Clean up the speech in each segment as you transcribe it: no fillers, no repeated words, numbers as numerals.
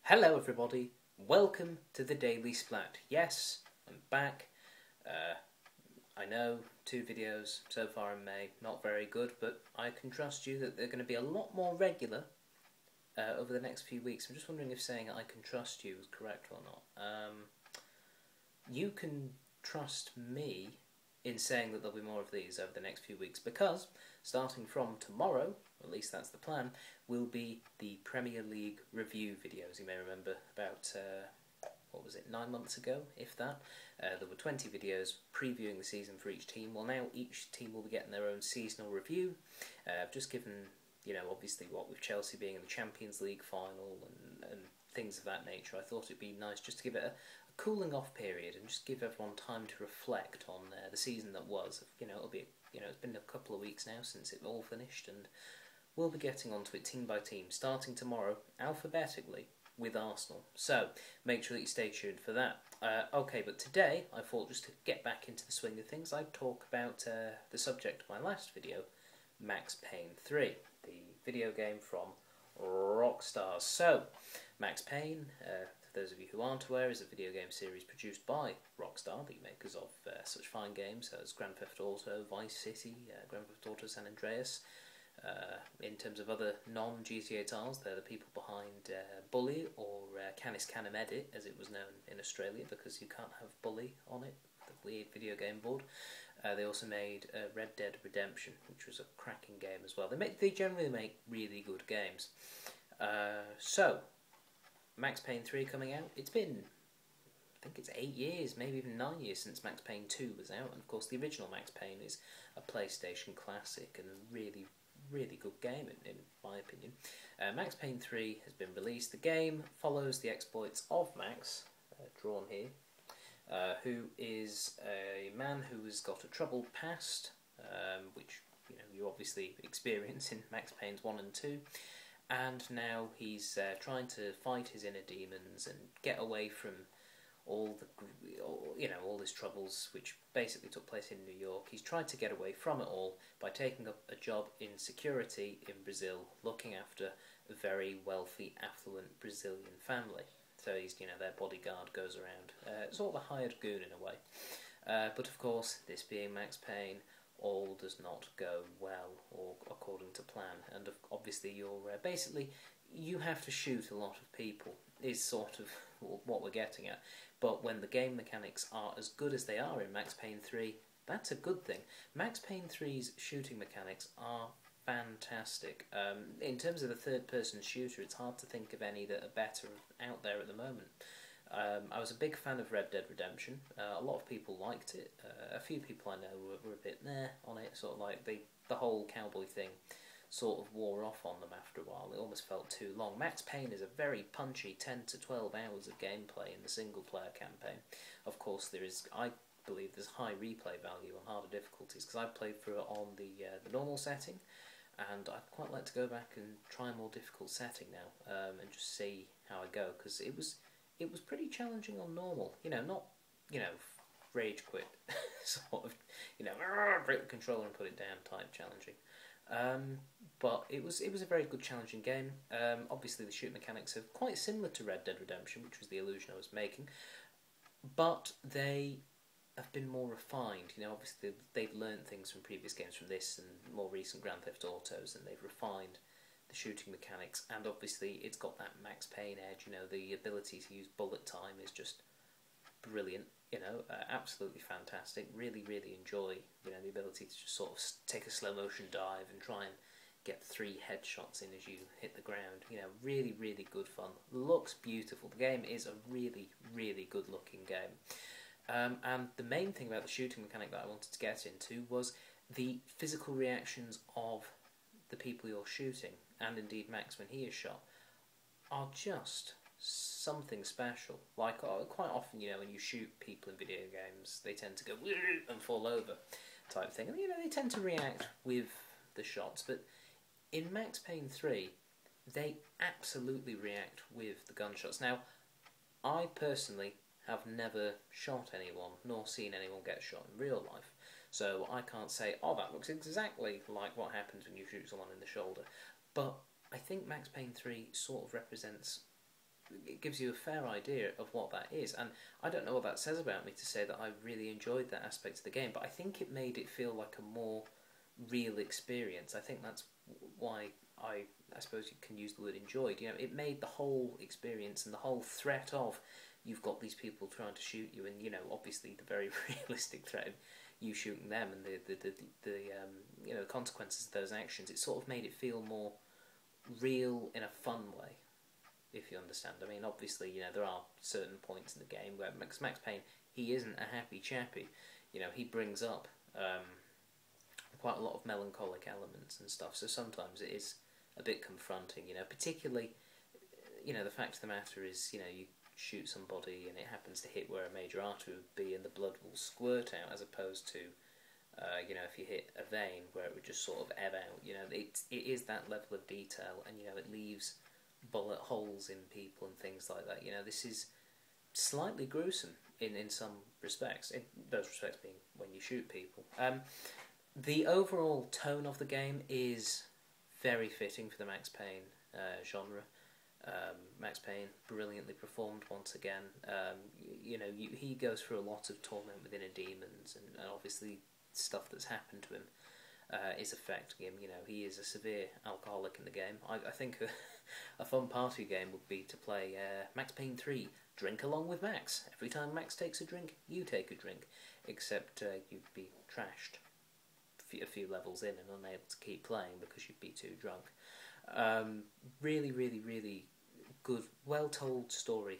Hello everybody, welcome to the Daily Splat. Yes, I'm back. I know 2 videos so far in May, not very good, but I can trust you that they're going to be a lot more regular over the next few weeks. I'm just wondering if saying I can trust you is correct or not. You can trust me in saying that there'll be more of these over the next few weeks, because starting from tomorrow, or at least that's the plan, will be the Premier League review videos. You may remember about, 9 months ago, if that. There were 20 videos previewing the season for each team. Well, now each team will be getting their own seasonal review. I've just given, obviously what with Chelsea being in the Champions League final and things of that nature, I thought it'd be nice just to give it a cooling off period and just give everyone time to reflect on the season that was. It'll be, it's been a couple of weeks now since it all finished, and we'll be getting onto it team by team, starting tomorrow, alphabetically, with Arsenal. So, make sure that you stay tuned for that. Okay, but today, I thought just to get back into the swing of things, I'd talk about the subject of my last video, Max Payne 3, the video game from Rockstar. So, Max Payne, for those of you who aren't aware, is a video game series produced by Rockstar, the makers of such fine games as Grand Theft Auto, Vice City, Grand Theft Auto San Andreas. In terms of other non-GTA titles, they're the people behind Bully, or Canis Canem Edit, as it was known in Australia, because you can't have Bully on it, the weird video game board. They also made Red Dead Redemption, which was a cracking game as well. They generally make really good games. So, Max Payne 3 coming out. It's been, I think it's 8 years, maybe even 9 years since Max Payne 2 was out. And of course, the original Max Payne is a PlayStation classic and a really good game in my opinion. Max Payne 3 has been released. The game follows the exploits of Max, drawn here, who is a man who has got a troubled past, which you obviously experience in Max Payne's 1 and 2, and now he's trying to fight his inner demons and get away from all his troubles, which basically took place in New York. He's tried to get away from it all by taking up a job in security in Brazil, looking after a very wealthy, affluent Brazilian family. So he's, their bodyguard goes around, sort of a hired goon in a way. But of course, this being Max Payne, all does not go well or according to plan, and obviously you have to shoot a lot of people, is sort of what we're getting at. But when the game mechanics are as good as they are in Max Payne 3, that's a good thing. Max Payne 3's shooting mechanics are fantastic. In terms of the third-person shooter, it's hard to think of any that are better out there at the moment. I was a big fan of Red Dead Redemption. A lot of people liked it. A few people I know were a bit on it, sort of like the whole cowboy thing sort of wore off on them after a while. It almost felt too long. Max Payne is a very punchy 10 to 12 hours of gameplay in the single-player campaign. Of course, I believe there's high replay value on harder difficulties, because I've played through it on the normal setting, and I'd quite like to go back and try a more difficult setting now, and just see how I go, because it was pretty challenging on normal. Not rage quit sort of, break the controller and put it down type challenging. But it was a very good challenging game. Obviously the shoot mechanics are quite similar to Red Dead Redemption, which was the illusion I was making, but they have been more refined. Obviously they've learned things from previous games, from this and more recent Grand Theft Autos, and they've refined the shooting mechanics, and obviously it's got that Max Payne edge. The ability to use bullet time is just brilliant. Absolutely fantastic. Really enjoy the ability to just sort of take a slow motion dive and try and get 3 headshots in as you hit the ground. Really good fun. Looks beautiful. The game is a really good looking game. And the main thing about the shooting mechanic that I wanted to get into was the physical reactions of the people you're shooting, and indeed Max when he is shot, are just something special. Like, quite often, when you shoot people in video games, they tend to go and fall over type thing, and they tend to react with the shots. But in Max Payne 3, they absolutely react with the gunshots. Now, I personally have never shot anyone, nor seen anyone get shot in real life, so I can't say, oh, that looks exactly like what happens when you shoot someone in the shoulder. But I think Max Payne 3 sort of represents it gives you a fair idea of what that is. And I don't know what that says about me to say that I really enjoyed that aspect of the game, but I think it made it feel like a more real experience. I think that's why I suppose you can use the word enjoyed. You know, it made the whole experience and the whole threat of you've got these people trying to shoot you, and you know, obviously the very realistic threat of you shooting them and the you know, the consequences of those actions. It sort of made it feel more real in a fun way, if you understand. I mean, obviously, you know, there are certain points in the game where Max Payne, he isn't a happy chappy. You know, he brings up quite a lot of melancholic elements and stuff, so sometimes it is a bit confronting, you know, particularly, you know, the fact of the matter is, you know, you shoot somebody and it happens to hit where a major artery would be and the blood will squirt out, as opposed to, you know, if you hit a vein where it would just sort of ebb out. You know, it is that level of detail, and, you know, it leaves bullet holes in people and things like that. You know, this is slightly gruesome in some respects, in those respects being when you shoot people. The overall tone of the game is very fitting for the Max Payne genre. Max Payne brilliantly performed once again. You know, he goes through a lot of torment within a demons, and obviously stuff that's happened to him is affecting him. You know, he is a severe alcoholic in the game. I think a fun party game would be to play Max Payne 3, Drink Along with Max. Every time Max takes a drink, you take a drink, except you'd be trashed a few levels in and unable to keep playing because you'd be too drunk. Really, really, really good, well-told story.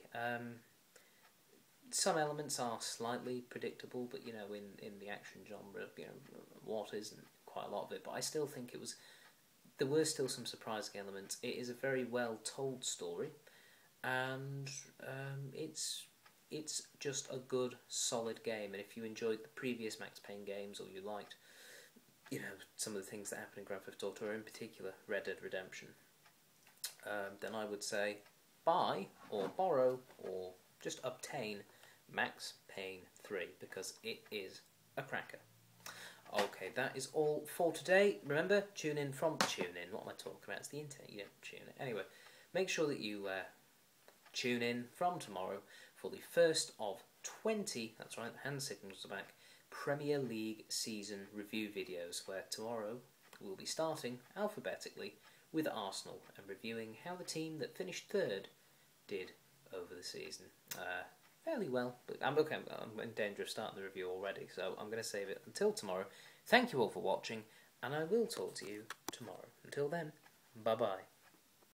Some elements are slightly predictable, but, you know, in the action genre, you know, what isn't quite a lot of it, but I still think there were still some surprising elements. It is a very well-told story, and it's just a good, solid game, and if you enjoyed the previous Max Payne games, or you liked, you know, some of the things that happen in Grand Theft Auto, or in particular Red Dead Redemption, then I would say buy, or borrow, or just obtain Max Payne 3, because it is a cracker. Okay, that is all for today. Remember, tune in. What am I talking about? It's the internet, you don't tune in. Anyway, make sure that you tune in from tomorrow for the first of 20, that's right, hand signals are back, Premier League season review videos, where tomorrow we'll be starting alphabetically with Arsenal and reviewing how the team that finished third did over the season. Fairly well, but I'm in danger of starting the review already, so I'm going to save it until tomorrow. Thank you all for watching, and I will talk to you tomorrow. Until then, bye-bye.